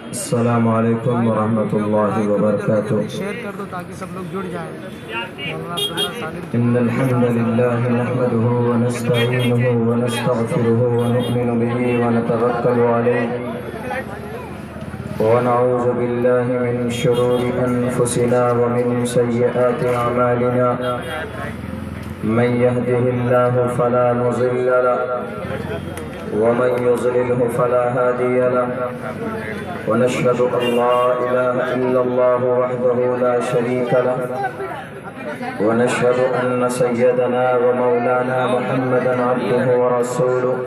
السلام علیکم ورحمۃ اللہ وبرکاتہ۔ شیئر کر دو تاکہ سب لوگ جڑ جائیں۔ ان الحمد للہ نحمده ونستعینه ونستغفره ونؤمن به ونتوکل علیہ ونعوذ باللہ من شرور انفسنا ومن سیئات اعمالنا من يهده الله فلا مضل له ومن يضلله فلا هادي له ونشهد أن لا إله إلا الله وحده لا شريك له ونشهد أن سيدنا ومولانا محمدا عبده ورسوله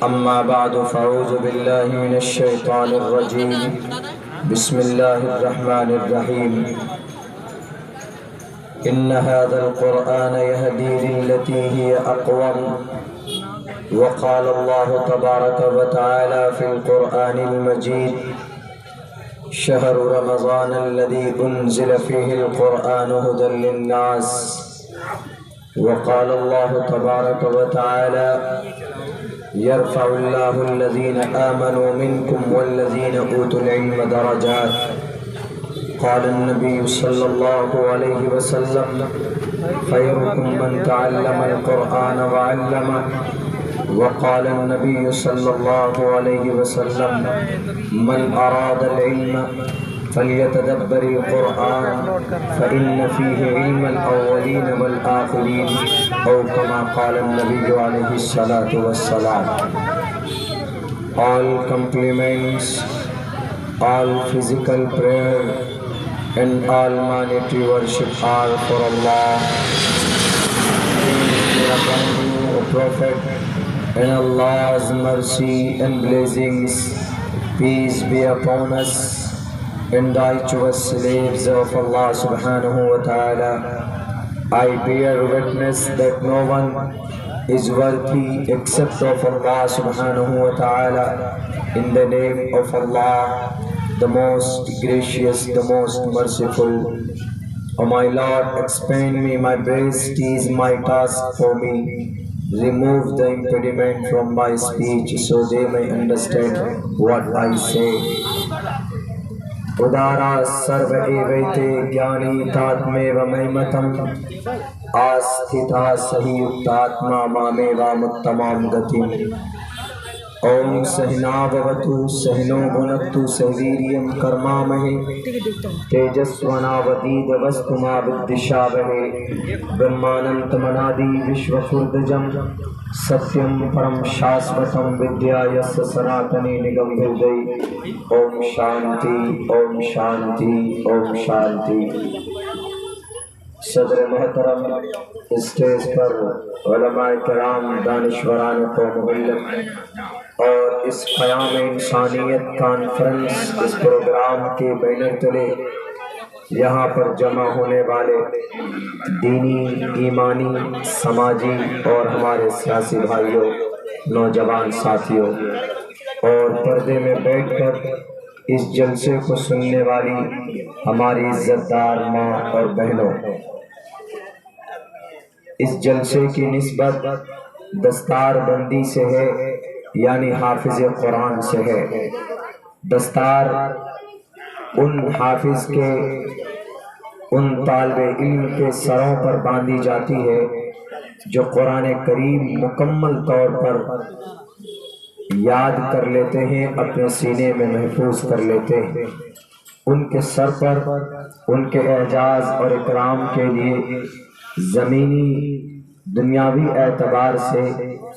أما بعد فأعوذ بالله من الشيطان الرجيم بسم الله الرحمن الرحيم إن هذا القرآن يهدي للتي هي أقوم وقال الله تبارك وتعالى في القرآن المجيد شهر رمضان الذي أنزل فيه القرآن هدى للناس وقال الله تبارك وتعالى يرفع الله الذين آمنوا منكم والذين أوتوا العلم درجات قال النبي صلى الله عليه وسلم خيركم من تعلم القرآن وعلمه وقال النبي صلى الله عليه وسلم من أراد العلم فليتدبر القرآن فإن فيه علم الأولين والآخرين أو كما قال النبي عليه الصلاة والسلام. All compliments, all physical prayer and all monetary worship are for Allah. O Prophet, and Allah's mercy and blessings, peace be upon us and righteous slaves of Allah subhanahu wa ta'ala. I bear witness that no one is worthy except of Allah subhanahu wa ta'ala. In the name of Allah, the most gracious, the most merciful. O my Lord, expand me my breast, is my task for me. Remove the impediment from my speech so they may understand what I say. Udara sarva evete jnani tatme vamaimatam asthita sahiyuktatma mameva muttamam gatim. Om sahina bhavatu sahino bhunaktu sahiviryam karmamahe tejasvana vadidavastuma viddishavahe brahmanantamanadi vishvafurdajam satyam param shasvatam vidyayasya sanatani nigam hridai. Om shanti, om shanti, om shanti. صدر محترم stage پر علماء کرام، دانشوران قوم ملت اور اس قیام انسانیت conference, اس programme کے بینر تلے یہاں پر جمع ہونے والے دینی، ایمانی، سماجی اور ہمارے سیاسی بھائیوں، نوجوان ساتھیوں اور پردے میں بیٹھ کر اس جلسے کو سننے والی ہماری عزت دار ماں اور بہنوں، اس جلسے کی نسبت دستار بندی سے ہے، یعنی حافظ قرآن سے ہے۔ دستار ان حافظ کے، ان طالب علم کے سروں پر باندھی جاتی ہے جو قرآن کریم مکمل طور پر یاد کر لیتے ہیں، اپنے سینے میں محفوظ کر لیتے ہیں۔ ان کے سر پر ان کے اعزاز اور اکرام کے لیے زمینی دنیاوی اعتبار سے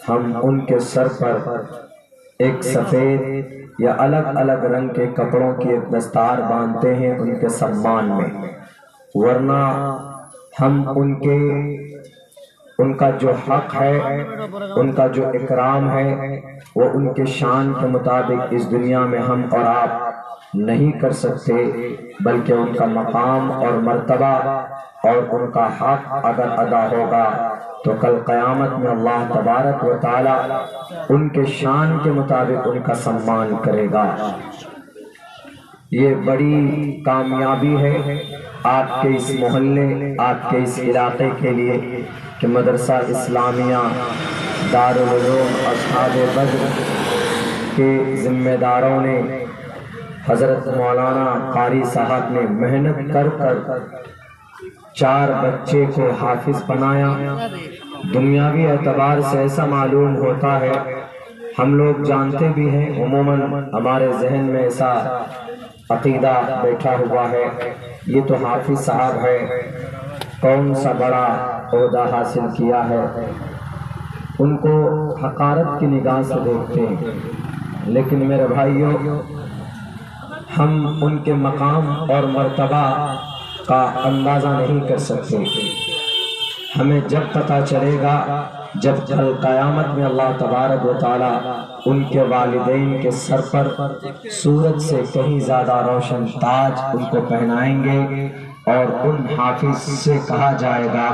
ہم ان کے سر پر ایک سفید یا الگ الگ رنگ کے کپڑوں کی ایک دستار باندھتے ہیں ان کے سمان میں، ورنہ ہم ان کا جو حق ہے، ان کا جو اکرام ہے، وہ ان کے شان کے مطابق اس دنیا میں ہم اور آپ نہیں کر سکتے، بلکہ ان کا مقام اور مرتبہ اور ان کا حق اگر ادا ہوگا تو کل قیامت میں اللہ تبارک و تعالی ان کے شان کے مطابق ان کا سمان کرے گا۔ یہ بڑی کامیابی ہے آپ کے اس محلے، آپ کے اس علاقے کے لیے کہ مدرسہ اسلامیہ دارالعلوم اصحاب بدر کے ذمہ داروں نے، حضرت مولانا قاری صاحب نے محنت کر 4 بچے کو حافظ بنایا۔ دنیاوی اعتبار سے ایسا معلوم ہوتا ہے، ہم لوگ جانتے بھی ہیں، عموماً ہمارے ذہن میں ایسا عقیدہ بیٹھا ہوا ہے یہ تو حافظ صاحب ہے، کون سا بڑا عہدہ حاصل کیا ہے، ان کو حقارت کی نگاہ سے دیکھتے ہیں۔ لیکن میرے بھائیوں، ہم ان کے مقام اور مرتبہ کا اندازہ نہیں کر سکتے۔ ہمیں جب پتہ چلے گا جب کل قیامت میں اللہ تبارک و تعالی ان کے والدین کے سر پر سورج سے کہیں زیادہ روشن تاج ان کو پہنائیں گے اور ان حافظ سے کہا جائے گا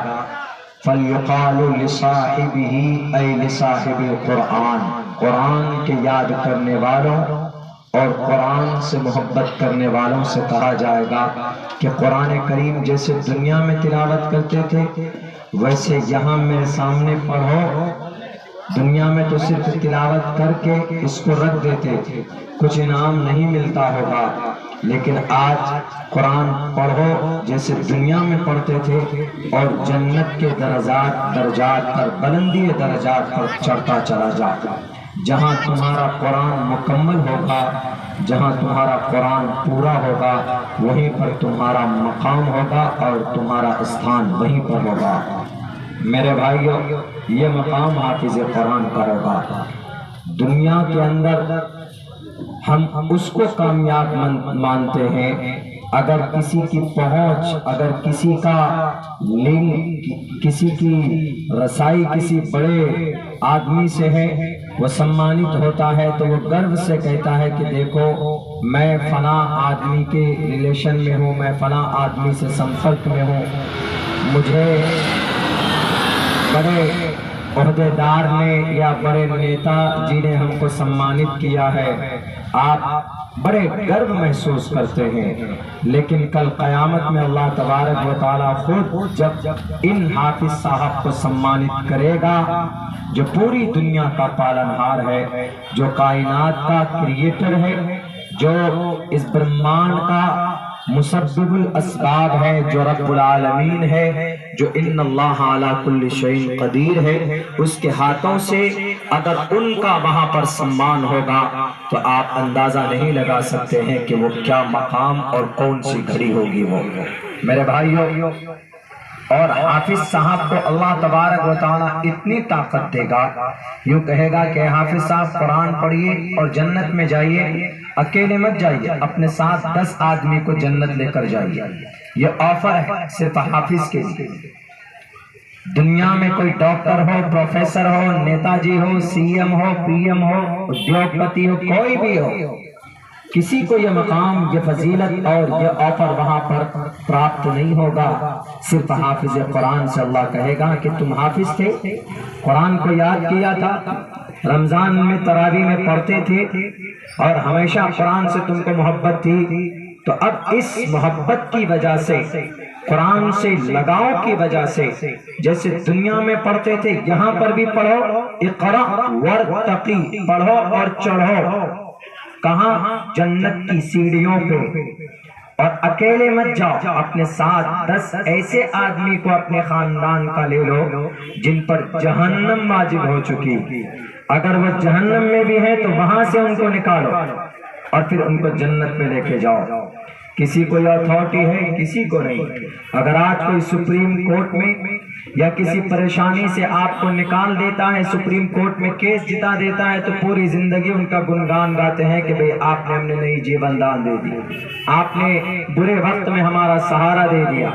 فَلْيُقَالُ لِصَاحِبِهِ اَيْ لِصَاحِبِ الْقُرْآنِ، قرآن کے یاد کرنے والوں اور قرآن سے محبت کرنے والوں سے کہا جائے گا کہ قرآن کریم جیسے دنیا میں تلاوت کرتے تھے ویسے یہاں میرے سامنے پڑھو۔ دنیا میں تو صرف تلاوت کر کے اس کو رکھ دیتے تھے، کچھ انعام نہیں ملتا ہوگا، لیکن آج قرآن پڑھو جیسے دنیا میں پڑھتے تھے اور جنت کے درجات پر، بلندی درجات پر چڑھتا چلا جاتا۔ جہاں تمہارا قرآن مکمل ہوگا، جہاں تمہارا قرآن پورا ہوگا، وہیں پر تمہارا مقام ہوگا اور تمہارا استھان وہیں پر ہوگا۔ میرے بھائیوں، یہ مقام حافظ قرآن کا ہوگا۔ دنیا کے اندر ہم اس کو کامیاب مانتے ہیں اگر کسی کی پہنچ، اگر کسی کا لنک، کسی کی رسائی کسی بڑے آدمی سے ہے، وہ سمانت ہوتا ہے تو وہ گرو سے کہتا ہے کہ دیکھو میں فلاں آدمی کے ریلیشن میں ہوں، میں فلاں آدمی سے سمپرک میں ہوں، مجھے بڑے عہدیدار نے یا بڑے نیتا جی نے ہم کو سمانت کیا ہے، آپ بڑے گرو محسوس کرتے ہیں۔ لیکن کل قیامت میں اللہ تبارک و تعالیٰ خود جب ان حافظ صاحب کو سمانت کرے گا جو پوری دنیا کا پالنہار ہے، جو کائنات کا کریٹر ہے، جو اس برہمانڈ کا مسبب الاسباب ہے، جو رب العالمین ہے، جو ان اللہ علی کل شیء قدیر ہے، اس کے ہاتھوں سے اگر ان کا وہاں پر سمان ہوگا تو آپ اندازہ نہیں لگا سکتے ہیں کہ وہ کیا مقام اور کون سی گھڑی ہوگی وہ۔ میرے بھائیوں، اور حافظ صاحب کو اللہ تبارک و تعالیٰ اتنی طاقت دے گا، یوں کہے گا کہ حافظ صاحب قرآن پڑھیے اور جنت میں جائیے، اکیلے مت جائیے، اپنے ساتھ 10 آدمی کو جنت لے کر جائیے۔ یہ آفر ہے صرف حافظ کے لیے۔ دنیا میں کوئی ڈاکٹر ہو، پروفیسر ہو، نیتا جی ہو، سی ایم ہو، پی ایم ہو، ادیوگ پتی ہو، کوئی بھی ہو، کسی کو یہ مقام، یہ فضیلت اور یہ آفر وہاں پر پراپت نہیں ہوگا۔ صرف حافظ قرآن سے اللہ کہے گا کہ تم حافظ تھے، قرآن کو یاد کیا تھا، رمضان میں تراویح میں پڑھتے تھے اور ہمیشہ قرآن سے تم کو محبت تھی، تو اب اس محبت کی وجہ سے، قرآن سے لگاؤ کی وجہ سے، جیسے دنیا میں پڑھتے تھے یہاں پر بھی پڑھو، اقرأ وارتقی، پڑھو اور چڑھو۔ کہاں؟ جنت کی سیڑھیوں پہ۔ اور اکیلے مت جاؤ، اپنے ساتھ 10 ایسے آدمی کو اپنے خاندان کا لے لو جن پر جہنم واجب ہو چکی، اگر وہ جہنم میں بھی ہیں تو وہاں سے ان کو نکالو اور پھر ان کو جنت میں لے کے جاؤ۔ کسی کو یہ اتھارٹی ہے، کسی کو نہیں۔ اگر آج کوئی سپریم کورٹ میں یا کسی پریشانی سے آپ کو نکال دیتا ہے، سپریم کورٹ میں کیس جتا دیتا ہے، تو پوری زندگی ان کا گنگان گاتے ہیں کہ بھئی آپ نے ہم نے نئی جیون دان دے دی، آپ نے برے وقت میں ہمارا سہارا دے دیا۔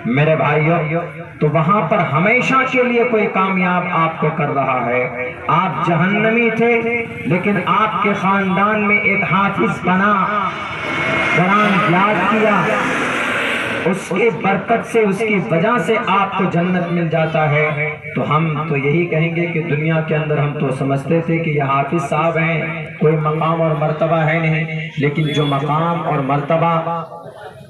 میرے بھائیوں، تو وہاں پر ہمیشہ کے لیے کوئی کامیاب آپ کو کر رہا ہے۔ آپ جہنمی تھے لیکن آپ کے خاندان میں ایک حافظ بنا، قرآن یاد کیا، اس کی برکت سے، اس کی وجہ سے آپ کو جنت مل جاتا ہے۔ تو ہم تو یہی کہیں گے کہ دنیا کے اندر ہم تو سمجھتے تھے کہ یہ حافظ صاحب ہیں کوئی مقام اور مرتبہ ہے نہیں، لیکن جو مقام اور مرتبہ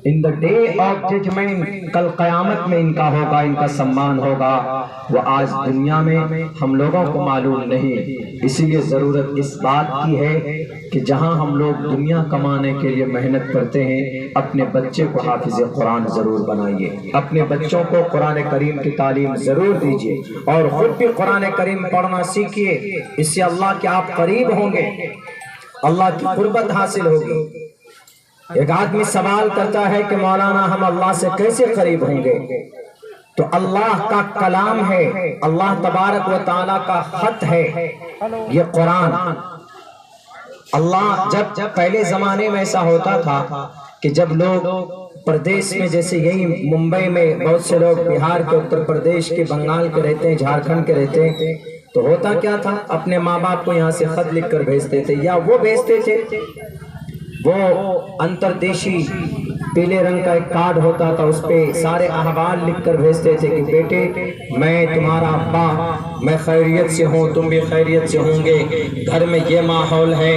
ان دا ڈے آف ججمنٹ، کل قیامت میں ان کا ہوگا، ان کا سمان ہوگا، وہ آج دنیا میں ہم لوگوں کو معلوم نہیں۔ اسی لیے ضرورت اس بات کی ہے کہ جہاں ہم لوگ دنیا کمانے کے لیے محنت کرتے ہیں، اپنے بچے کو حافظ قرآن ضرور بنائیے، اپنے بچوں کو قرآن کریم کی تعلیم ضرور دیجیے، اور خود بھی قرآن کریم پڑھنا سیکھیے۔ اس سے اللہ کے آپ قریب ہوں گے، اللہ کی قربت حاصل ہوگی۔ ایک آدمی سوال کرتا ہے کہ مولانا ہم اللہ سے کیسے قریب ہوں گے؟ تو اللہ کا کلام ہے، اللہ تبارک و تعالیٰ کا خط ہے یہ قرآن۔ اللہ جب پہلے زمانے میں ایسا ہوتا تھا کہ جب لوگ پردیش میں، جیسے یہی ممبئی میں بہت سے لوگ بہار کے، اتر پردیش کے، بنگال کے رہتے ہیں، جھارکھنڈ کے رہتے ہیں، تو ہوتا کیا تھا، اپنے ماں باپ کو یہاں سے خط لکھ کر بھیجتے تھے، یا وہ بھیجتے تھے، وہ انتردیشی پیلے رنگ کا ایک کارڈ ہوتا تھا، اس پہ سارے احوال لکھ کر بھیجتے تھے کہ بیٹے میں تمہارا ابا، میں خیریت سے ہوں، تم بھی خیریت سے ہوں گے، گھر میں یہ ماحول ہے،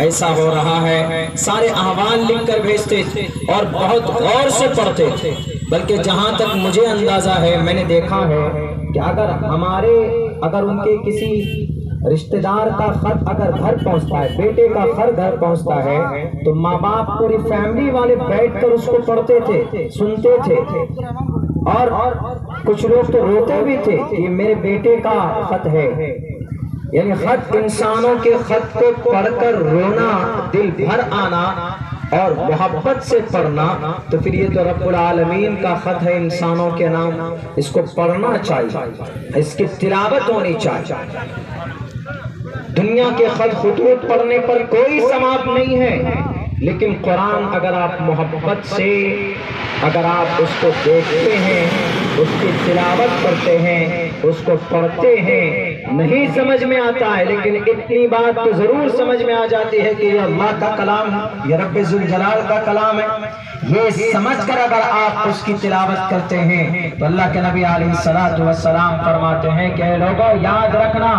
ایسا ہو رہا ہے، سارے احوال لکھ کر بھیجتے تھے اور بہت غور سے پڑھتے تھے۔ بلکہ جہاں تک مجھے اندازہ ہے، میں نے دیکھا ہے کہ اگر ان کے کسی رشتہ دار کا خط اگر گھر پہنچتا ہے، بیٹے کا خط گھر پہنچتا ہے، تو ماں باپ پوری فیملی والے بیٹھ کر اس کو پڑھتے تھے، سنتے تھے، اور کچھ لوگ تو روتے بھی تھے کہ میرے بیٹے کا خط ہے۔ یعنی خط، انسانوں کے خط کو پڑھ کر رونا، دل بھر آنا اور محبت سے پڑھنا، تو پھر یہ تو رب العالمین کا خط ہے انسانوں کے نام، اس کو پڑھنا چاہیے، اس کی تلاوت ہونی چاہیے۔ دنیا کے خط خطوط پڑھنے پر کوئی ثواب نہیں ہے، لیکن قرآن اگر آپ محبت سے، اگر آپ اس کو دیکھتے ہیں، اس کی تلاوت کرتے ہیں، اس کو پڑھتے ہیں، نہیں سمجھ میں آتا ہے، لیکن اتنی بات تو ضرور سمجھ میں آ جاتی ہے کہ یہ اللہ کا کلام ہے، یہ رب ذوالجلال کا کلام ہے۔ یہ سمجھ کر اگر آپ اس کی تلاوت کرتے ہیں تو اللہ کے نبی علیہ الصلوۃ والسلام فرماتے ہیں کہ اے لوگوں یاد رکھنا،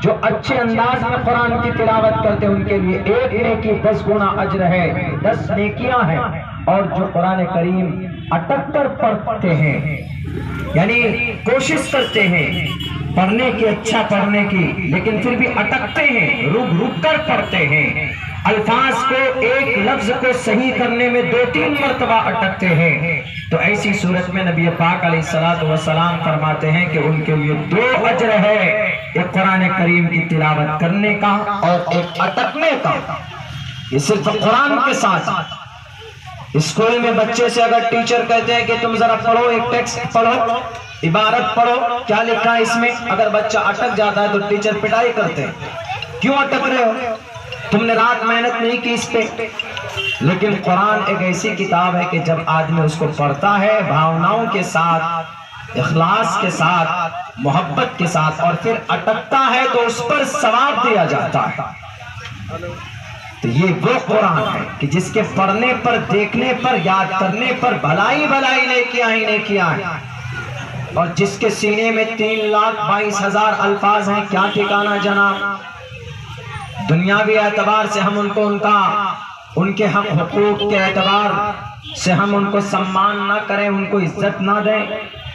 جو اچھے انداز میں قرآن کی تلاوت کرتے ہیں ان کے لیے 1 نیکی 10 گنا اجر ہے، 10 نیکیاں ہیں، اور جو قرآن کریم اٹک کر پڑھتے ہیں، یعنی کوشش کرتے ہیں پڑھنے کی، اچھا پڑھنے کی، لیکن پھر بھی اٹکتے ہیں، رک کر پڑھتے ہیں، الفاظ کو، ایک لفظ کو صحیح کرنے میں 2-3 مرتبہ اٹکتے ہیں، تو ایسی صورت میں نبی پاک علیہ الصلوۃ والسلام فرماتے ہیں کہ ان کے لیے 2 اجر ہے، ایک قرآن کریم کی تلاوت کرنے کا اور ایک اٹکنے کا۔ یہ صرف قرآن کے ساتھ، اسکول میں بچے سے اگر ٹیچر کہتے ہیں کہ تم ذرا پڑھو، ایک ٹیکسٹ پڑھو، عبارت پڑھو، کیا لکھا ہے اس میں، اگر بچہ اٹک جاتا ہے تو ٹیچر پٹائی کرتے ہیں، کیوں اٹک رہے ہو، تم نے رات محنت نہیں کی اس پہ۔ لیکن قرآن ایک ایسی کتاب ہے کہ جب آدمی اس کو پڑھتا ہے بھاوناؤں کے ساتھ، اخلاص کے ساتھ، محبت کے ساتھ، اور پھر اٹکتا ہے تو اس پر ثواب دیا جاتا ہے۔ تو یہ وہ قرآن ہے کہ جس کے پڑھنے پر، دیکھنے پر، یاد کرنے پر بھلائی نیکیاں ہی نیکیاں ہیں، اور جس کے سینے میں 3,22,000 الفاظ ہیں، کیا ٹھکانہ جناب۔ دنیاوی اعتبار سے ہم ان کو ان کے حقوق کے اعتبار سے ہم ان کو سمان نہ کریں، ان کو عزت نہ دیں،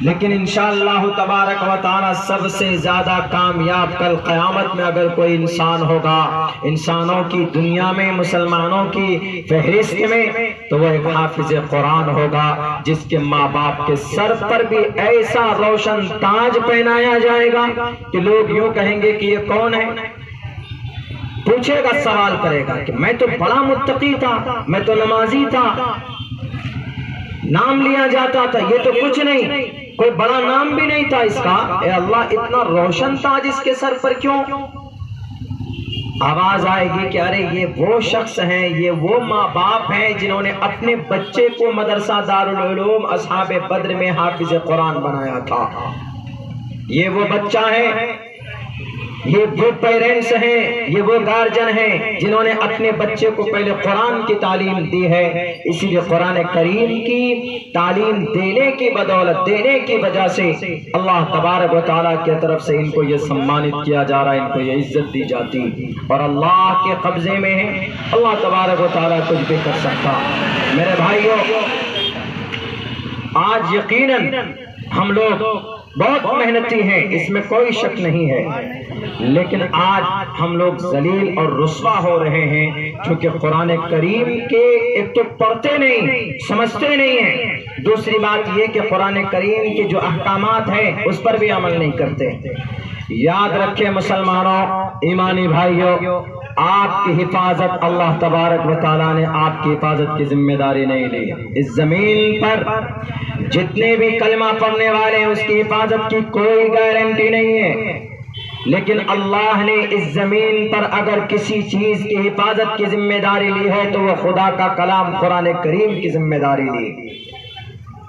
لیکن انشاءاللہ تبارک و تعالی سب سے زیادہ کامیاب کل قیامت میں اگر کوئی انسان ہوگا، انسانوں کی دنیا میں، مسلمانوں کی فہرست میں، تو وہ ایک حافظ قرآن ہوگا، جس کے ماں باپ کے سر پر بھی ایسا روشن تاج پہنایا جائے گا کہ لوگ یوں کہیں گے کہ یہ کون ہے، پوچھے گا، سوال کرے گا کہ میں تو بڑا متقی تھا، میں تو نمازی تھا، نام لیا جاتا تھا، یہ تو کچھ نہیں، کوئی بڑا نام بھی نہیں تھا اس کا، اے اللہ اتنا روشن تاج اس کے سر پر کیوں؟ آواز آئے گی کہ ارے یہ وہ شخص ہیں، یہ وہ ماں باپ ہیں جنہوں نے اپنے بچے کو مدرسہ دارالعلوم اصحاب بدر میں حافظ قرآن بنایا تھا، یہ وہ بچہ ہے یہ وہ پیرنٹس ہیں، یہ وہ گارجن ہیں جنہوں نے اپنے بچے کو پہلے قرآن کی تعلیم دی ہے. اسی لیے قرآن کریم کی تعلیم دینے کی بدولت، دینے کی وجہ سے اللہ تبارک و تعالیٰ کی طرف سے ان کو یہ سمانت کیا جا رہا ہے، ان کو یہ عزت دی جاتی، اور اللہ کے قبضے میں ہے. اللہ تبارک و تعالیٰ کچھ بھی کر سکتا. میرے بھائیوں، آج یقیناً ہم لوگ بہت محنتی ہیں، اس میں کوئی شک نہیں ہے، لیکن آج ہم لوگ ذلیل اور رسوا ہو رہے ہیں کیونکہ قرآن کریم کے ایک تو پڑھتے نہیں، سمجھتے نہیں ہیں، دوسری بات یہ کہ قرآن کریم کے جو احکامات ہیں اس پر بھی عمل نہیں کرتے. یاد رکھیں مسلمانوں، ایمانی بھائیوں، آپ کی حفاظت اللہ تبارک و تعالیٰ نے آپ کی حفاظت کی ذمہ داری نہیں لی. اس زمین پر جتنے بھی کلمہ پڑھنے والے ہیں اس کی حفاظت کی کوئی گارنٹی نہیں ہے، لیکن اللہ نے اس زمین پر اگر کسی چیز کی حفاظت کی ذمہ داری لی ہے تو وہ خدا کا کلام قرآن کریم کی ذمہ داری لی.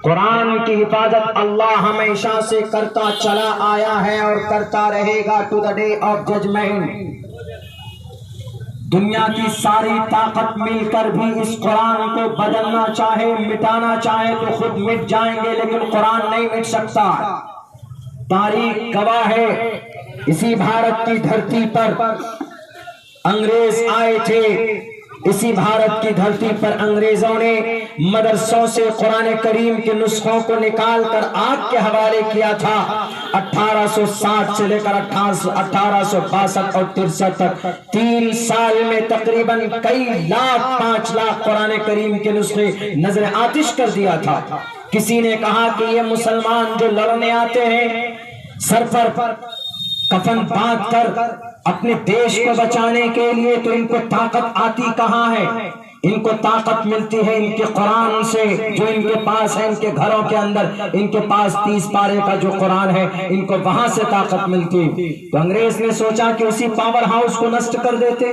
قرآن کی حفاظت اللہ ہمیشہ سے کرتا چلا آیا ہے اور کرتا رہے گا to the day of judgement. دنیا کی ساری طاقت مل کر بھی اس قرآن کو بدلنا چاہے، مٹانا چاہے تو خود مٹ جائیں گے، لیکن قرآن نہیں مٹ سکتا. تاریخ گواہ ہے، اسی بھارت کی دھرتی پر انگریز آئے تھے، اسی بھارت کی دھرتی پر انگریزوں نے مدرسوں سے قرآن کریم کے نسخوں کو نکال کر آگ کے حوالے کیا تھا. 1860 سے لے کر 1862 اور 63 تک 3 سال میں تقریباً کئی لاکھ 5 لاکھ قرآن کریم کے نسخے نظر آتش کر دیا تھا. کسی نے کہا کہ یہ مسلمان جو لڑنے آتے ہیں سر پر کفن باندھ کر اپنے دیش کو بچانے کے لیے، تو ان کو طاقت آتی کہاں ہے؟ ان کو طاقت ملتی ہے ان کے قرآن سے جو ان کے پاس ہے، ان کے گھروں کے اندر ان کے پاس 30 پارے کا جو قرآن ہے، ان کو وہاں سے طاقت ملتی. تو انگریز نے سوچا کہ اسی پاور ہاؤس کو نشٹ کر دیتے،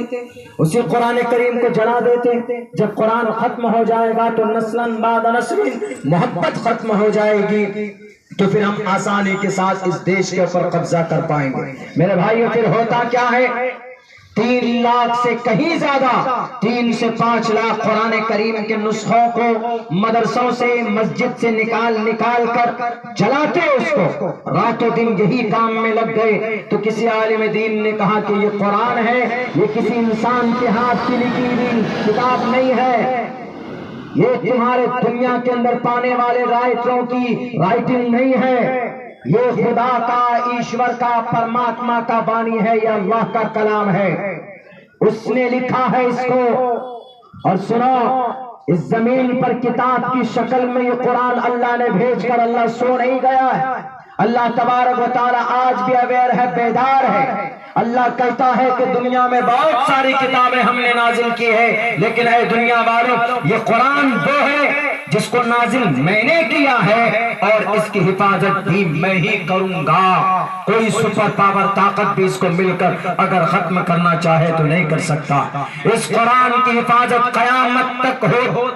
اسی قرآن کریم کو جلا دیتے. جب قرآن ختم ہو جائے گا تو نسلاً بعد نسل محبت ختم ہو جائے گی، تو پھر ہم آسانی کے ساتھ اس دیش کے اوپر قبضہ کر پائیں گے. میرے بھائیو، پھر ہوتا کیا ہے؟ 3 لاکھ سے کہیں زیادہ، 3 سے 5 لاکھ قرآن کریم کے نسخوں کو مدرسوں سے، مسجد سے نکال کر جلاتے اس کو. راتوں دن یہی کام میں لگ گئے. تو کسی عالم دین نے کہا کہ یہ قرآن ہے، یہ کسی انسان کے ہاتھ کی لکھی ہوئی کتاب نہیں ہے، یہ تمہارے دنیا کے اندر پانے والے رائٹروں کی رائٹنگ نہیں ہے، یہ خدا کا، ایشور کا، پرماتما کا بانی ہے، یہ اللہ کا کلام ہے. اس نے لکھا ہے اس کو. اور سنو، اس زمین پر کتاب کی شکل میں یہ قرآن اللہ نے بھیج کر اللہ سو نہیں گیا ہے. اللہ تبارک و تعالیٰ آج بھی اویئر ہے، بیدار ہے. اللہ کہتا ہے کہ دنیا میں بہت ساری کتابیں ہم نے نازل کی ہے، لیکن اے دنیا والوں، یہ قرآن وہ ہے جس کو نازل میں نے کیا ہے، اور اس کی حفاظت بھی میں ہی کروں گا. کوئی سپر پاور طاقت بھی اس کو مل کر اگر ختم کرنا چاہے تو نہیں کر سکتا. اس قرآن کی حفاظت قیامت تک ہو،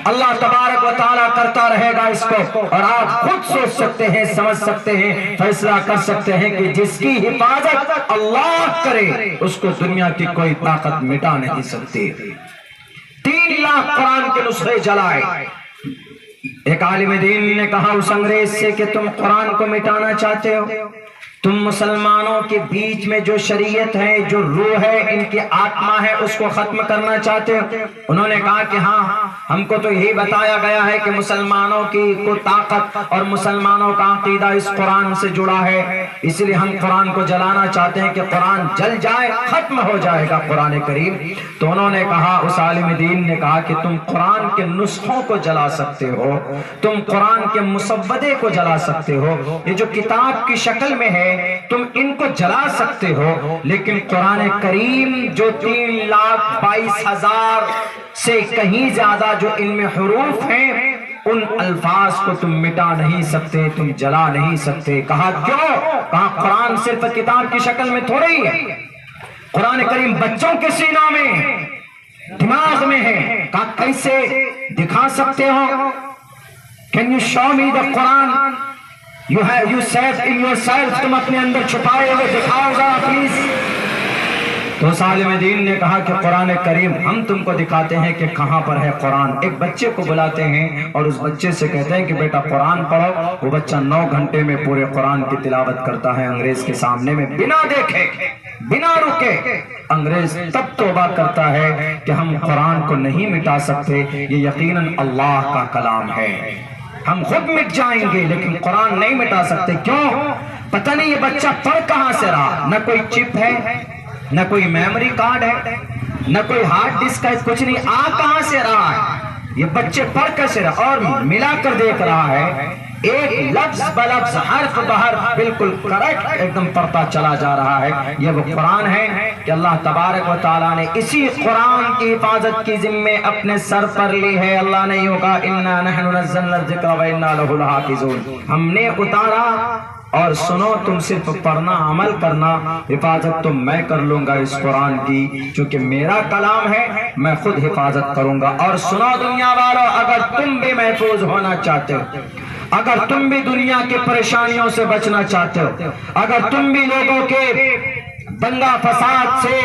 اللہ تبارک و تعالیٰ کرتا رہے گا اس کو. اور آپ خود سوچ سکتے ہیں، سمجھ سکتے ہیں، فیصلہ کر سکتے ہیں کہ جس کی حفاظت اللہ کرے اس کو دنیا کی کوئی طاقت مٹا نہیں سکتی. 3 لاکھ قرآن کے نسخے جلائے. ایک عالم دین نے کہا اس انگریز سے کہ تم قرآن کو مٹانا چاہتے ہو، تم مسلمانوں کے بیچ میں جو شریعت ہے، جو روح ہے، ان کی آتما ہے، اس کو ختم کرنا چاہتے ہو؟ انہوں نے کہا کہ ہاں، ہم کو تو یہی بتایا گیا ہے کہ مسلمانوں کی کو طاقت اور مسلمانوں کا عقیدہ اس قرآن سے جڑا ہے، اس لیے ہم قرآن کو جلانا چاہتے ہیں کہ قرآن جل جائے، ختم ہو جائے گا قرآن کریم. تو انہوں نے کہا، اس عالم دین نے کہا کہ تم قرآن کے نسخوں کو جلا سکتے ہو، تم قرآن کے مسودے کو جلا سکتے ہو، یہ جو کتاب کی شکل میں ہے تم ان کو جلا سکتے ہو، لیکن قرآن کریم جو 3,22,000 سے کہیں زیادہ جو ان میں حروف ہیں، ان الفاظ کو تم مٹا نہیں سکتے، تم جلا نہیں سکتے. کہا کیوں؟ کہا قرآن صرف کتاب کی شکل میں تھوڑی ہے، قرآن کریم بچوں کے سینوں میں، دماغ میں ہے. کہا کیسے دکھا سکتے ہو؟ Can you show me the Quran You said in yourself, تم اپنے اندر چھپائے ہوئے دکھاؤ ذرا پلیز. تو اس عالم دین نے کہا کہ قرآن کریم ہم تم کو دکھاتے ہیں کہ کہاں پر ہے قرآن. ایک بچے کو بلاتے ہیں اور اس بچے سے کہتے ہیں کہ بیٹا قرآن پڑھو. وہ بچہ 9 گھنٹے میں پورے قرآن کی تلاوت کرتا ہے انگریز کے سامنے میں, بنا دیکھے بنا رکے. انگریز تب توبہ کرتا ہے کہ ہم قرآن کو نہیں مٹا سکتے, یہ یقیناً اللہ کا کلام ہے, ہم خود مٹ جائیں گے لیکن قرآن نہیں مٹا سکتے. کیوں؟ پتہ نہیں یہ بچہ پڑھ کہاں سے رہا. نہ کوئی چپ ہے, نہ کوئی میموری کارڈ ہے, نہ کوئی ہارڈ ڈسک ہے, کچھ نہیں. آ کہاں سے رہا ہے یہ بچے پڑھ کیسے رہا, اور ملا کر دیکھ رہا ہے ایک لفظ بلفظ حرف بحرف بالکل کریکٹ ایک دم پڑھتا چلا جا رہا ہے. یہ وہ قرآن ہے کہ اللہ تبارک و تعالیٰ نے اسی قرآن کی حفاظت کی ذمہ اپنے سر پر لی ہے. اللہ نے یوں کہا انا نحن نزلنا الذکر و انا لہ لحافظون, ہم نے اتارا اور سنو تم صرف پڑھنا عمل کرنا, حفاظت تو میں کر لوں گا اس قرآن کی, چونکہ میرا کلام ہے میں خود حفاظت کروں گا. اور سنو دنیا والوں, اگر تم بھی محفوظ ہونا چاہتے ہو, اگر تم بھی دنیا کے پریشانیوں سے بچنا چاہتے ہو, اگر تم بھی لوگوں کے دنگا فساد سے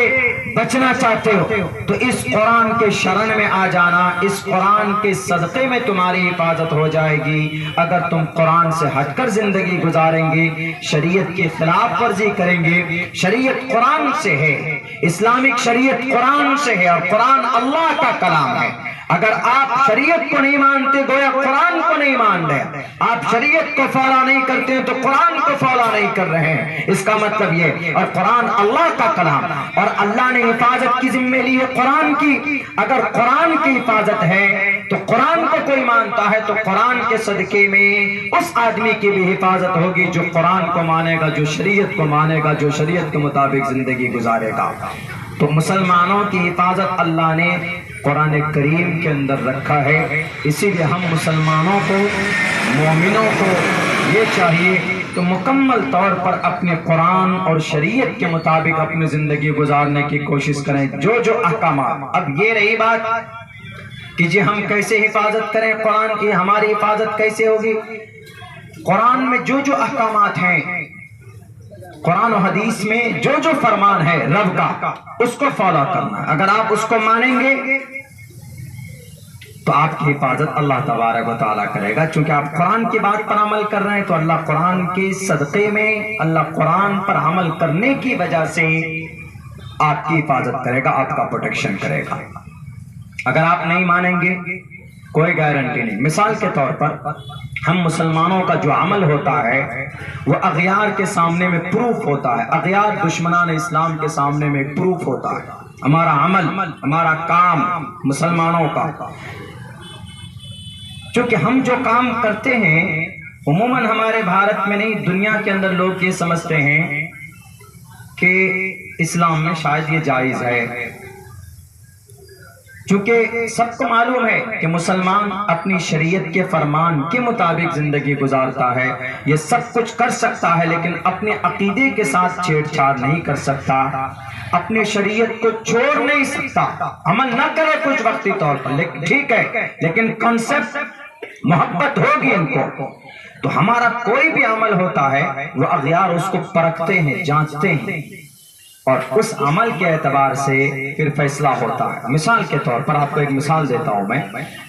بچنا چاہتے ہو, تو اس قرآن کے شرن میں آ جانا. اس قرآن کے صدقے میں تمہاری حفاظت ہو جائے گی. اگر تم قرآن سے ہٹ کر زندگی گزاریں گے, شریعت کی خلاف ورزی کریں گے, شریعت قرآن سے ہے, اسلامک شریعت قرآن سے ہے, اور قرآن اللہ کا کلام ہے. اگر آپ شریعت کو نہیں مانتے گویا قرآن کو نہیں مان رہے, آپ شریعت کو فالو نہیں کرتے تو قرآن کو فالو نہیں کر رہے ہیں. اس کا مطلب یہ, اور قرآن اللہ کا کلام, اور اللہ نے حفاظت کی ذمہ لی ہے قرآن کی. اگر قرآن کی حفاظت ہے تو قرآن کو کوئی مانتا ہے, تو قرآن کے صدقے میں اس آدمی کی بھی حفاظت ہوگی جو قرآن کو مانے گا, جو شریعت کو مانے گا, جو شریعت کے مطابق زندگی گزارے گا. تو مسلمانوں کی حفاظت اللہ نے قرآن کریم کے اندر رکھا ہے. اسی لیے ہم مسلمانوں کو, مومنوں کو یہ چاہیے کہ مکمل طور پر اپنے قرآن اور شریعت کے مطابق اپنی زندگی گزارنے کی کوشش کریں. جو احکامات, اب یہ رہی بات کہ جی ہم کیسے حفاظت کریں قرآن کی, ہماری حفاظت کیسے ہوگی. قرآن میں جو احکامات ہیں, قرآن و حدیث میں جو فرمان ہے رب کا, اس کو فالو کرنا ہے. اگر آپ اس کو مانیں گے تو آپ کی حفاظت اللہ تبارک و تعالیٰ کرے گا. چونکہ آپ قرآن کی بات پر عمل کر رہے ہیں تو اللہ قرآن کے صدقے میں, اللہ قرآن پر عمل کرنے کی وجہ سے آپ کی حفاظت کرے گا, آپ کا پروٹیکشن کرے گا. اگر آپ نہیں مانیں گے کوئی گارنٹی نہیں. مثال کے طور پر ہم مسلمانوں کا جو عمل ہوتا ہے وہ اغیار کے سامنے میں پروف ہوتا ہے, اغیار دشمنان اسلام کے سامنے میں پروف ہوتا ہے. ہمارا عمل, ہمارا کام مسلمانوں کا, چونکہ ہم جو کام کرتے ہیں عموماً ہمارے بھارت میں نہیں, دنیا کے اندر لوگ یہ سمجھتے ہیں کہ اسلام میں شاید یہ جائز ہے. چونکہ سب کو معلوم ہے کہ مسلمان اپنی شریعت کے فرمان کے مطابق زندگی گزارتا ہے, یہ سب کچھ کر سکتا ہے لیکن اپنے عقیدے کے ساتھ چھیڑ چھاڑ نہیں کر سکتا, اپنے شریعت کو چھوڑ نہیں سکتا, عمل نہ کرے کچھ وقتی طور پر, لیکن ٹھیک ہے, لیکن کنسپٹ محبت ہوگی ان کو. تو ہمارا کوئی بھی عمل ہوتا ہے وہ اغیار اس کو پرکھتے ہیں, جانچتے ہیں, اور اس عمل کے اعتبار سے پھر فیصلہ ہوتا ہے. مثال کے طور پر آپ کو ایک مثال دیتا ہوں میں.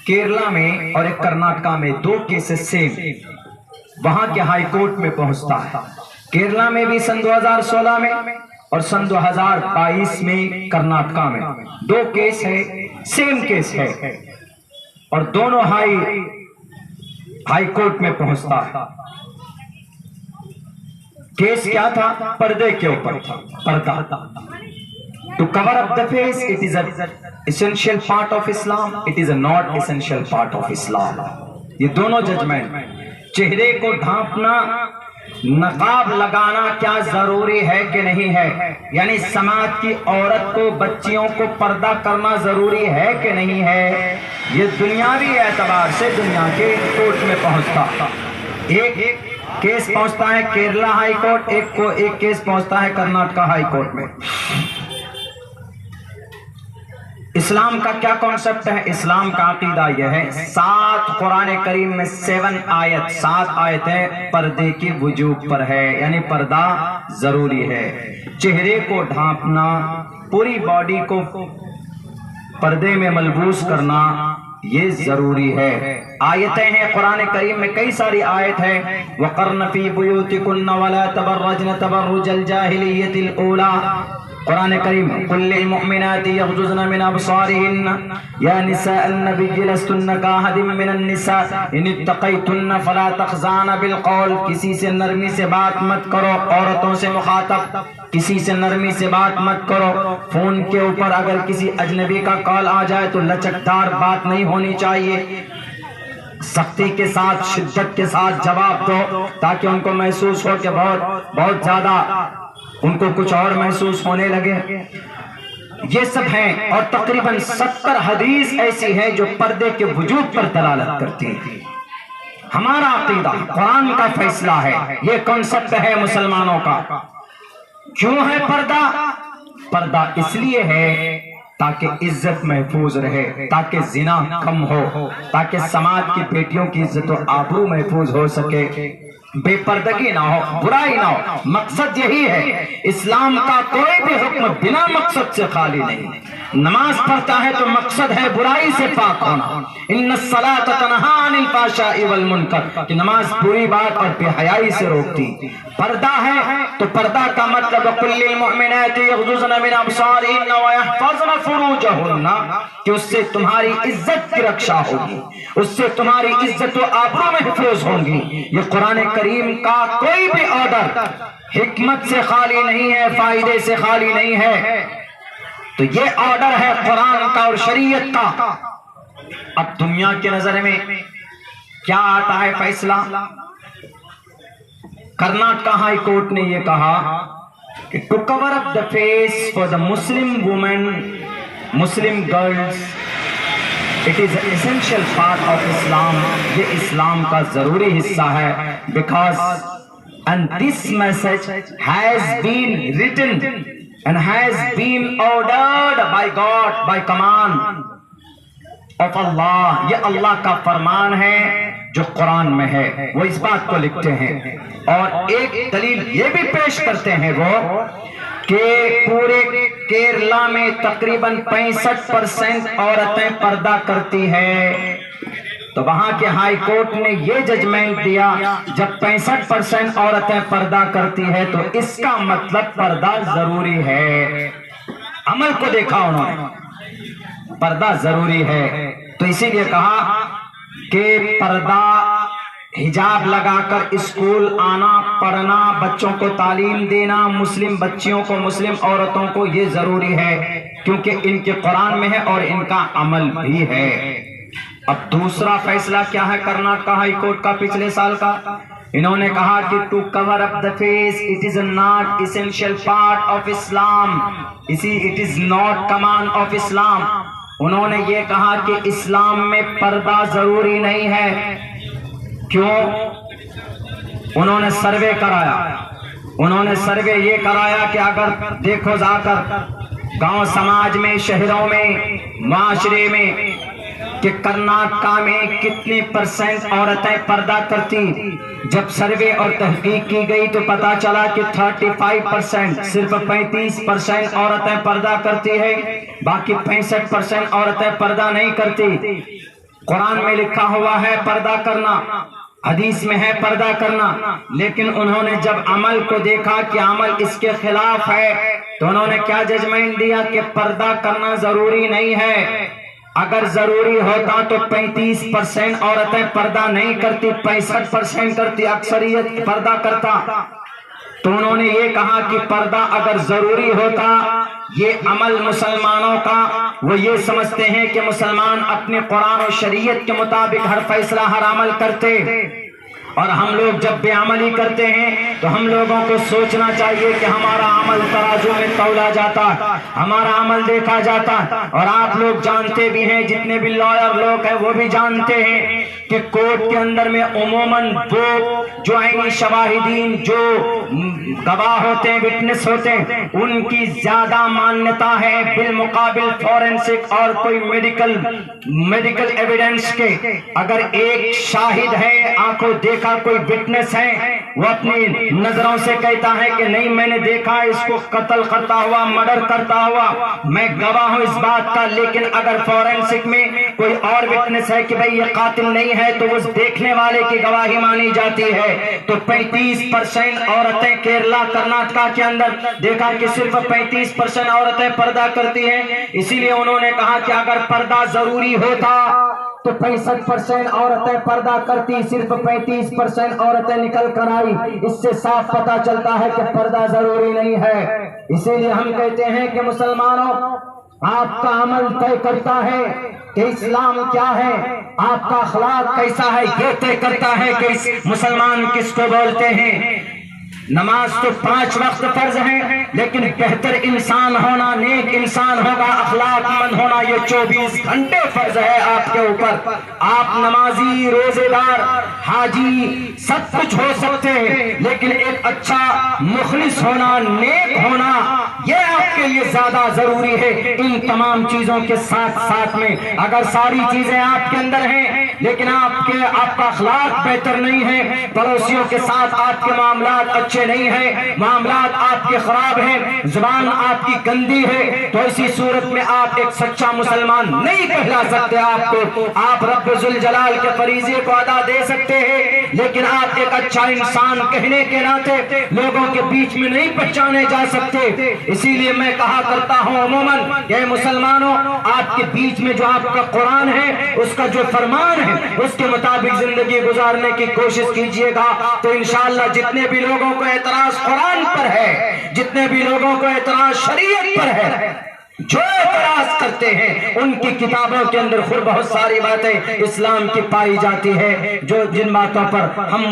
کیرلا میں اور ایک کرناٹکا میں 2 کیسز سیم وہاں کے ہائی کورٹ میں پہنچتا ہے. کیرلا میں بھی سن 2016 میں اور سن 2022 میں کرناٹکا میں 2 کیس ہے, سیم کیس ہے, اور دونوں ہائی کورٹ میں پہنچتا ہے. کیس کیا تھا؟ پردے کے اوپر تھا, پردہ. To cover up the face, it is an essential part of Islam, it is a not essential part of Islam. یہ دونوں ججمنٹ, چہرے کو ڈھانپنا, نقاب لگانا کیا ضروری ہے کہ نہیں ہے, یعنی سماج کی عورت کو, بچیوں کو پردہ کرنا ضروری ہے کہ نہیں ہے, یہ دنیاوی اعتبار سے دنیا کے کورٹ میں پہنچتا. ایک کیس پہنچتا ہے کیرلا ہائی کورٹ, ایک کیس پہنچتا ہے کرناٹکا ہائی کورٹ میں. اسلام کا کیا کانسیپٹ ہے؟ اسلام کا عقیدہ یہ ہے، 7 قرآن کریم میں 7 آیتیں پردے کی وجوب پر ہے، یعنی پردہ ضروری ہے۔ چہرے کو ڈھانپنا، پوری باڈی کو پردے میں ملبوس کرنا یہ ضروری ہے۔ آیتیں ہیں قرآن کریم میں، کئی ساری آیت ہے، وَقَرْنَ فِي بُيُوتِكُنَّ وَلَا تَبَرَّجْنَ تَبَرُّجَ الْجَاهِلِيَّةِ الْأُولَى۔ قرآن کریم قُلْ لِلْمُؤْمِنَاتِ يَغْضُضْنَ مِنْ أَبْصَارِهِنَّ يَا نِسَاءَ النَّبِيِّ لَسْتُنَّ كَأَحَدٍ مِّنَ النِّسَاءِ إِنِ اتَّقَيْتُنَّ فَلَا تَخْضَعْنَ بِالْقَوْلِ۔ کسی سے نرمی سے بات مت کرو، عورتوں سے مخاطب کسی سے نرمی سے بات مت کرو۔ فون کے اوپر اگر کسی اجنبی کا کال آ جائے تو لچکدار بات نہیں ہونی چاہیے، سختی کے ساتھ، شدت کے ساتھ جواب دو تاکہ ان کو محسوس ہو کہ بہت زیادہ ان کو کچھ اور محسوس ہونے لگے۔ یہ سب ہیں، اور تقریباً 70 حدیث ایسی ہیں جو پردے کے وجود پر دلالت کرتی ہیں۔ ہمارا عقیدہ قرآن کا فیصلہ ہے، یہ کنسپٹ ہے مسلمانوں کا۔ کیوں ہے پردہ؟ پردہ اس لیے ہے تاکہ عزت محفوظ رہے، تاکہ زنا کم ہو، تاکہ سماج کی بیٹیوں کی عزت و آبرو محفوظ ہو سکے، بے پردگی نہ ہو، برائی نہ ہو۔ مقصد یہی ہے، اسلام کا کوئی بھی حکم بنا مقصد سے خالی نہیں۔ نماز پڑھتا ہے تو مقصد ہے برائی سے پاک ہونا، ان الصلاۃ تنہی عن الفحشاء والمنکر، کہ نماز بری بات اور بے حیائی سے روکتی۔ پردہ ہے تو پردہ کا مطلب قُلْ لِلْمُؤْمِنَاتِ يَغْضُضْنَ مِنْ أَبْصَارِهِنَّ وَيَحْفَظْنَ فُرُوجَهُنَّ، کہ اس سے تمہاری عزت کی رکشا ہوگی، اس سے تمہاری عزت و آبرو محفوظ ہوں گی۔ یہ قرآن کریم کا کوئی بھی آرڈر حکمت سے خالی نہیں ہے، فائدے سے خالی نہیں ہے۔ تو یہ آرڈر ہے قرآن کا اور شریعت کا۔ اب دنیا کے نظر میں کیا آتا ہے فیصلہ؟ کرناٹکا ہائی کورٹ نے یہ کہا کہ to cover up the face for the Muslim women, Muslim girls, it is an essential part of Islam, یہ اسلام کا ضروری حصہ ہے، because and this message has been written and has been ordered by God, by command of Allah۔ یہ اللہ کا فرمان ہے جو قرآن میں ہے، وہ اس بات کو لکھتے ہیں۔ اور ایک دلیل یہ بھی پیش کرتے ہیں وہ کہ پورے کیرلا میں تقریباً 65% عورتیں پردہ کرتی ہے، تو وہاں کے ہائی کورٹ نے یہ ججمنٹ دیا جب 65% عورتیں پردہ کرتی ہے تو اس کا مطلب پردہ ضروری ہے۔ عمل کو دیکھا انہوں نے، پردہ ضروری ہے، تو اسی لیے کہا کہ پردہ، حجاب لگا کر اسکول آنا، پڑھنا، بچوں کو تعلیم دینا، مسلم بچیوں کو، مسلم عورتوں کو، یہ ضروری ہے کیونکہ ان کے قرآن میں ہے اور ان کا عمل بھی ہے۔ اب دوسرا فیصلہ کیا ہے کرناٹکا ہائی کورٹ کا پچھلے سال کا؟ انہوں نے کہا کہ to cover up the face it is not essential part of Islam, it is not command of Islam. انہوں نے یہ کہا کہ اسلام میں پردہ ضروری نہیں ہے۔ کیوں؟ انہوں نے سروے کرایا، انہوں نے سروے یہ کرایا کہ اگر دیکھو جا کر گاؤں سماج میں، شہروں میں، معاشرے میں، کہ کرناٹکا میں کتنی % عورتیں پردہ کرتی۔ جب سروے اور تحقیق کی گئی تو پتا چلا کہ 35%، صرف 35% عورتیں پردہ کرتی ہے، باقی 65% عورتیں پردہ نہیں کرتی۔ قرآن میں لکھا ہوا ہے پردہ کرنا، حدیث میں ہے پردہ کرنا، لیکن انہوں نے جب عمل کو دیکھا کہ عمل اس کے خلاف ہے تو انہوں نے کیا ججمنٹ دیا کہ پردہ کرنا ضروری نہیں ہے۔ اگر ضروری ہوتا تو 35% عورتیں پردہ نہیں کرتی، 65% کرتی، اکثریت پردہ کرتا۔ تو انہوں نے یہ کہا کہ پردہ اگر ضروری ہوتا، یہ عمل مسلمانوں کا، وہ یہ سمجھتے ہیں کہ مسلمان اپنے قرآن و شریعت کے مطابق ہر فیصلہ، ہر عمل کرتے، اور ہم لوگ جب بے عملی کرتے ہیں تو ہم لوگوں کو سوچنا چاہیے کہ ہمارا عمل ترازو میں تولا جاتا، ہمارا عمل دیکھا جاتا۔ اور آپ لوگ جانتے بھی ہیں، جتنے بھی لائر لوگ ہیں وہ بھی جانتے ہیں کہ کورٹ کے اندر میں عموماً وہ جو عینی شواہدین، جو گواہ ہوتے ہیں، وٹنس ہوتے ہیں، ان کی زیادہ مانیتا ہے بالمقابل فورنسک اور کوئی میڈیکل ایویڈنس کے۔ اگر ایک شاہد ہے، آنکھوں دیکھا کوئی وٹنس ہے، وہ اپنی نظروں سے کہتا ہے کہ نہیں میں نے دیکھا اس کو قتل کرتا ہوا، مرڈر کرتا ہوا، میں گواہ ہوں اس بات کا، لیکن اگر فورنسک میں کوئی اور وٹنس ہے کہ بھئی یہ قاتل نہیں ہے تو اس دیکھنے والے کی گواہی مانی جاتی ہے۔ تو 35% عورتیں کیرلا کرناٹکا کے اندر دیکھا کہ صرف 35% عورتیں پردہ کرتی ہیں۔ اسی لیے انہوں نے کہا کہ اگر پردہ ضروری ہوتا تو 65% عورتیں پردہ کرتی، صرف 35% عورتیں نکل کر آئی۔ اس سے صاف پتہ چلتا ہے کہ پردہ ضروری نہیں ہے۔ اسی لیے ہم کہتے ہیں کہ مسلمانوں، آپ کا عمل طے کرتا ہے کہ اسلام کیا ہے، آپ کا اخلاق کیسا ہے یہ طے کرتا ہے کہ مسلمان کس کو بولتے ہیں۔ نماز تو 5 وقت فرض ہے، لیکن بہتر انسان ہونا، نیک انسان ہوگا، اخلاق مند ہونا، یہ 24 گھنٹے فرض ہے آپ کے اوپر۔ آپ نمازی، روزے دار، حاجی سب کچھ ہو سکتے ہیں، لیکن ایک اچھا مخلص ہونا، نیک ہونا، یہ آپ کے لیے زیادہ ضروری ہے۔ ان تمام چیزوں کے ساتھ ساتھ میں اگر ساری چیزیں آپ کے اندر ہیں لیکن آپ کا اخلاق بہتر نہیں ہے، پڑوسیوں کے ساتھ آپ کے معاملات اچھے نہیں ہیں، معاملات آپ کے خراب ہیں، زبان آپ کی گندی ہے، تو اسی صورت میں آپ ایک سچا مسلمان نہیں کہلا سکتے۔ آپ رب ذوالجلال کے فریضے کو ادا دے سکتے ہیں، لیکن آپ ایک اچھا انسان کہنے کے ناطے لوگوں کے بیچ میں نہیں پہچانے جا سکتے۔ اسی لیے میں کہا کرتا ہوں عموماً کہ مسلمانوں، آپ کے بیچ میں جو آپ کا قرآن ہے، اس کا جو فرمان ہے، اس کے مطابق زندگی گزارنے کی کوشش کیجئے گا، تو انشاءاللہ جتنے بھی لوگوں کو اعتراض قرآن پر ہے، جتنے بھی لوگوں کو اعتراض شریعت پر ہے، جو اعتراض کرتے ہیں ان کی کتابوں کے اندر خود بہت ساری باتیں اسلام کی پائی جاتی ہے، جو جن باتوں پر ہم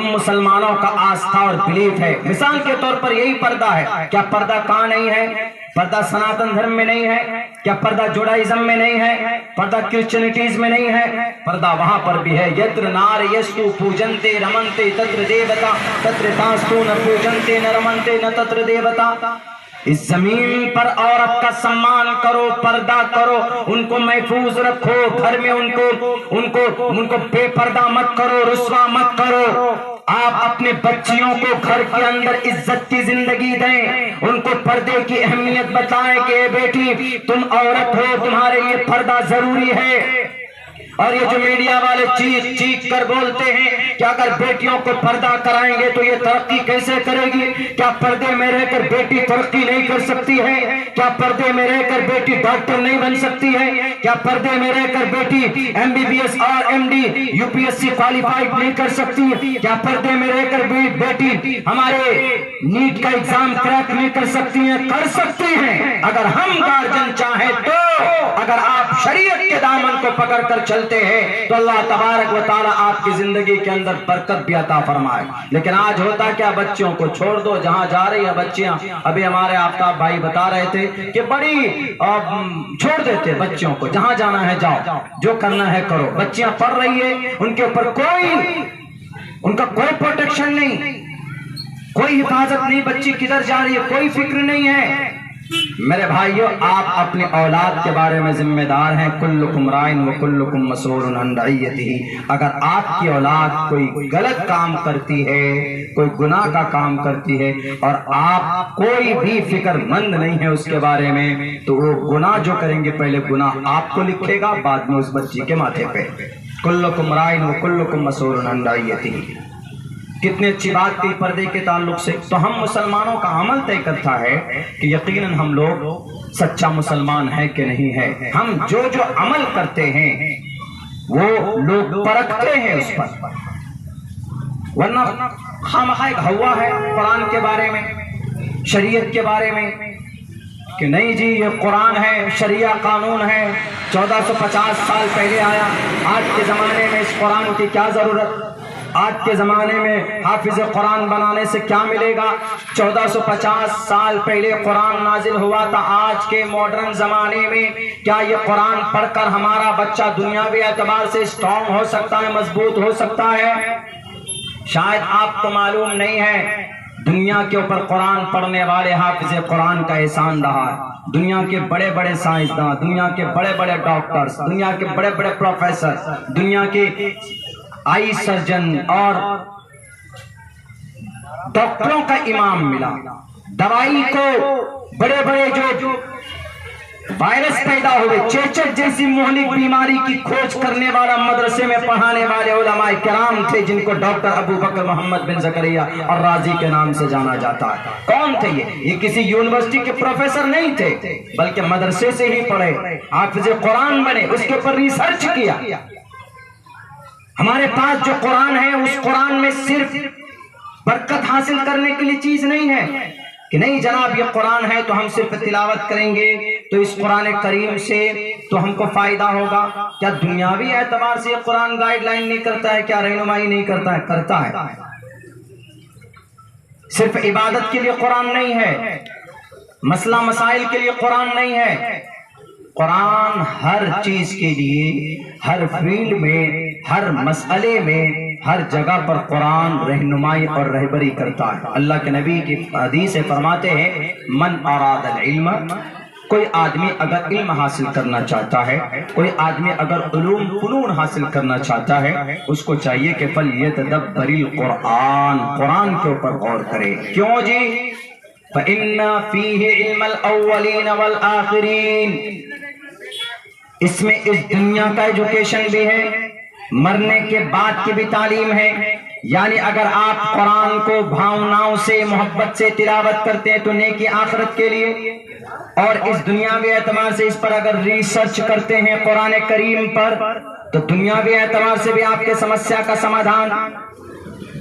مسلمانوں کا آستھا اور بلیف ہے۔ مثال کے طور پر یہی پردہ ہے، کیا پردہ کہاں نہیں ہے؟ پردہ سناتن دھرم میں نہیں ہے؟ کیا پردہ جوڈائزم میں نہیں ہے؟ پردہ کرسچینٹیز میں نہیں ہے؟ پردہ وہاں پر بھی ہے۔ یتر نار یستو پوجنتے رمنتے تتر دیوتا تتر تاستو نہ پوجنتے نہ رمنتے نہ تتر دیوتا۔ اس زمین پر عورت کا سمان کرو، پردہ کرو، ان کو محفوظ رکھو، گھر میں ان کو بے پردہ مت کرو، رسوا مت کرو۔ آپ اپنے بچیوں کو گھر کے اندر عزت کی زندگی دیں، ان کو پردے کی اہمیت بتائیں کہ اے بیٹی تم عورت ہو، تمہارے لیے پردہ ضروری ہے۔ اور یہ جو میڈیا والے چیخ کر بولتے ہیں کہ اگر بیٹیوں کو پردہ کرائیں گے تو یہ ترقی کیسے کرے گی؟ کیا پردے میں رہ کر بیٹی ترقی نہیں کر سکتی ہے؟ کیا پردے میں رہ کر بیٹی ڈاکٹر نہیں بن سکتی ہے؟ کیا پردے میں رہ کر بیٹی MBBS اور MD UPSC کوالیفائیڈ نہیں کر سکتی؟ کیا پردے میں رہ کر بیٹی ہمارے نیٹ کا ایگزام کریک نہیں کر سکتی ہیں؟ کر سکتی ہیں اگر ہم گارجن چاہیں تو۔ اگر آپ شریعت کے دامن کو پکڑ کر چلتے ہیں تو اللہ تبارک و تعالی آپ کی زندگی کے اندر برکت بھی عطا فرمائے۔ لیکن آج ہوتا کیا، بچیوں کو چھوڑ دو، جہاں جا رہی ہیں بچیاں، ابھی ہمارے آفتاب بھائی بتا رہے تھے کہ بڑی چھوڑ دیتے بچیوں کو، جہاں جانا ہے جاؤ، جو کرنا ہے کرو۔ بچیاں پڑھ رہی ہیں، ان کے اوپر ان کا کوئی پروٹیکشن نہیں، کوئی حفاظت نہیں، بچی کدھر جا رہی ہے کوئی فکر نہیں ہے۔ میرے بھائیو، آپ اپنے اولاد کے بارے میں ذمہ دار ہیں۔ کلکم رائن و کلکم مسئول عن رعیتہ۔ اگر آپ کی اولاد کوئی غلط کام کرتی ہے، کوئی گناہ کا کام کرتی ہے، اور آپ کوئی بھی فکر مند نہیں ہے اس کے بارے میں، تو وہ گناہ جو کریں گے پہلے گناہ آپ کو لکھے گا، بعد میں اس بچی کے ماتھے پہ۔ کلکم رائن و کلکم مسئول عن رعیتہ۔ کتنی اچھی بات کی پردے کے تعلق سے۔ تو ہم مسلمانوں کا عمل طے کرتا ہے کہ یقیناً ہم لوگ سچا مسلمان ہیں کہ نہیں ہے۔ ہم جو عمل کرتے ہیں وہ لوگ پرکھتے ہیں اس پر، ورنہ خواہ مخواہ ایک ہوا ہے قرآن کے بارے میں، شریعت کے بارے میں، کہ نہیں جی یہ قرآن ہے، شریعہ قانون ہے، 1450 سال پہلے آیا، آج کے زمانے میں اس قرآن کی کیا ضرورت، آج کے زمانے میں حافظ قرآن بنانے سے کیا ملے گا؟ 1450 سال پہلے قرآن نازل ہوا تھا، آج کے ماڈرن زمانے میں کیا یہ قرآن پڑھ کر ہمارا بچہ دنیاوی اعتبار سے اسٹرانگ ہو سکتا ہے، مضبوط ہو سکتا ہے؟ شاید آپ کو معلوم نہیں ہے، دنیا کے اوپر قرآن پڑھنے والے حافظ قرآن کا احسان رہا ہے۔ دنیا کے بڑے بڑے سائنسداں، دنیا کے بڑے بڑے ڈاکٹرز، دنیا کے بڑے بڑے پروفیسر، دنیا کے آئی سرجن اور ڈاکٹروں کا امام ملا، دوائی کو بڑے بڑے جو وائرس پیدا ہوئے، چیچک جیسی مہلک بیماری کی کھوج کرنے والا مدرسے میں پڑھانے والے علماء کرام تھے، جن کو ڈاکٹر ابو بکر محمد بن زکریا الرازی کے نام سے جانا جاتا ہے۔ کون تھے یہ کسی یونیورسٹی کے پروفیسر نہیں تھے، بلکہ مدرسے سے ہی پڑھے، حافظ قرآن بنے، اس کے اوپر ریسرچ کیا۔ ہمارے پاس جو قرآن ہے، اس قرآن میں صرف برکت حاصل کرنے کے لیے چیز نہیں ہے کہ نہیں جناب یہ قرآن ہے تو ہم صرف تلاوت کریں گے تو اس قرآن کریم سے تو ہم کو فائدہ ہوگا۔ کیا دنیاوی اعتبار سے یہ قرآن گائیڈ لائن نہیں کرتا ہے؟ کیا رہنمائی نہیں کرتا ہے؟ کرتا ہے۔ صرف عبادت کے لیے قرآن نہیں ہے، مسئلہ مسائل کے لیے قرآن نہیں ہے، قرآن ہر چیز کے لیے، ہر فیلڈ میں، ہر مسئلے میں، ہر جگہ پر قرآن رہنمائی اور رہبری کرتا ہے۔ اللہ کے نبی کی حدیث فرماتے ہیں من اراد العلم، کوئی آدمی اگر علم حاصل کرنا چاہتا ہے، کوئی آدمی اگر علوم فنون حاصل کرنا چاہتا ہے، اس کو چاہیے کہ فلیتدبر القرآن، قرآن کے اوپر غور کرے۔ کیوں جی؟ فَإِنَّ فِيهِ عِلْمَ الْأَوَّلِينَ وَالْآخِرِينَ، اس میں اس دنیا کا ایجوکیشن بھی ہے، مرنے کے بعد کی بھی تعلیم ہے۔ یعنی اگر آپ قرآن کو بھاوناؤں سے، محبت سے تلاوت کرتے ہیں تو نیکی آخرت کے لیے، اور اس دنیاوی اعتبار سے اس پر اگر ریسرچ کرتے ہیں قرآن کریم پر، تو دنیاوی اعتبار سے بھی آپ کے سمسیا کا سمادھان۔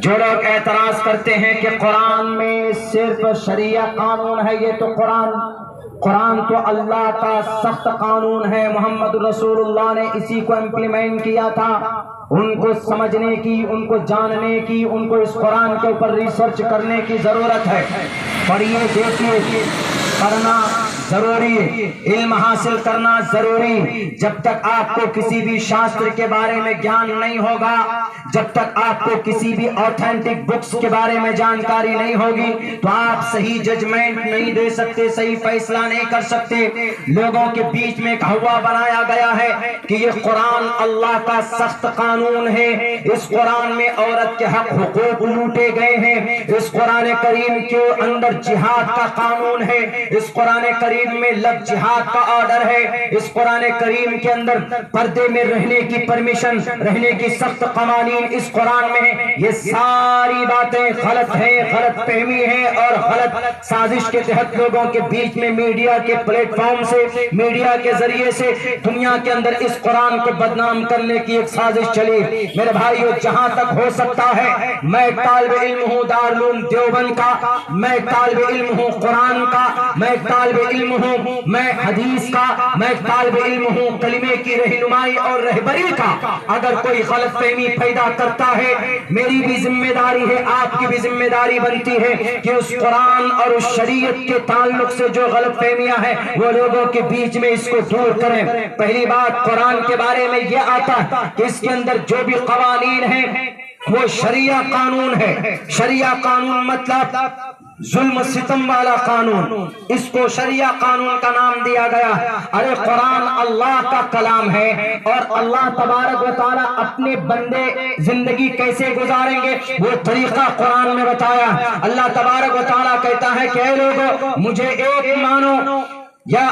جو لوگ اعتراض کرتے ہیں کہ قرآن میں صرف شریعہ قانون ہے، یہ تو قرآن تو اللہ کا سخت قانون ہے، محمد رسول اللہ نے اسی کو امپلیمنٹ کیا تھا، ان کو سمجھنے کی، ان کو جاننے کی، ان کو اس قرآن کے اوپر ریسرچ کرنے کی ضرورت ہے۔ پڑھیے، دیکھیے، پڑھنا ضروری ہے، علم حاصل کرنا ضروری۔ جب تک آپ کو کسی بھی شاستر کے بارے میں گیان نہیں ہوگا، جب تک آپ کو کسی بھی آتھینٹک بکس کے بارے میں جانکاری نہیں ہوگی، تو آپ صحیح ججمنٹ نہیں دے سکتے، صحیح فیصلہ نہیں کر سکتے۔ لوگوں کے بیچ میں ایک ہوا بنایا گیا ہے کہ یہ قرآن اللہ کا سخت قانون ہے، اس قرآن میں عورت کے حق حقوق لوٹے گئے ہیں، اس قرآن کریم کے اندر جہاد کا قانون ہے، اس قرآن کریم میں لب جہاد کا آرڈر ہے، اس قرآن کریم کے اندر پردے میں رہنے کی پرمیشن، رہنے کی سخت قوانین اس قرآن میں ہے۔ یہ ساری باتیں غلط ہیں، غلط فہمی ہے اور غلط سازش کے تحت لوگوں کے بیچ میں میڈیا کے پلیٹ فارم سے، میڈیا کے ذریعے سے دنیا کے اندر اس قرآن کو بدنام کرنے کی ایک سازش چلی۔ میرے بھائیو، جہاں تک ہو سکتا ہے میں طالب علم ہوں دارالعلوم دیوبند کا، میں طالب علم ہوں قرآن کا، میں طالب علم ہوں میں حدیث کا، میں طالب علم ہوں کلمے کی رہنمائی اور رہبری کا۔ اگر کوئی غلط فہمی پیدا کرتا ہے، میری بھی ذمہ داری ہے، آپ کی بھی ذمہ داری بنتی ہے کہ اس قرآن اور اس شریعت کے تعلق سے جو غلط فہمیاں ہیں وہ لوگوں کے بیچ میں اس کو دور کریں۔ پہلی بات، قرآن کے بارے میں یہ آتا ہے کہ اس کے اندر جو بھی قوانین ہیں وہ شریعہ قانون ہے۔ شریعہ قانون مطلب ظلم ستم والا قانون، اس کو شریعہ قانون کا نام دیا گیا۔ ارے قرآن اللہ کا کلام ہے، اور اللہ تبارک و تعالیٰ اپنے بندے زندگی کیسے گزاریں گے وہ طریقہ قرآن میں بتایا۔ اللہ تبارک و تعالیٰ کہتا ہے کہ اے لوگو مجھے ایک مانو، یا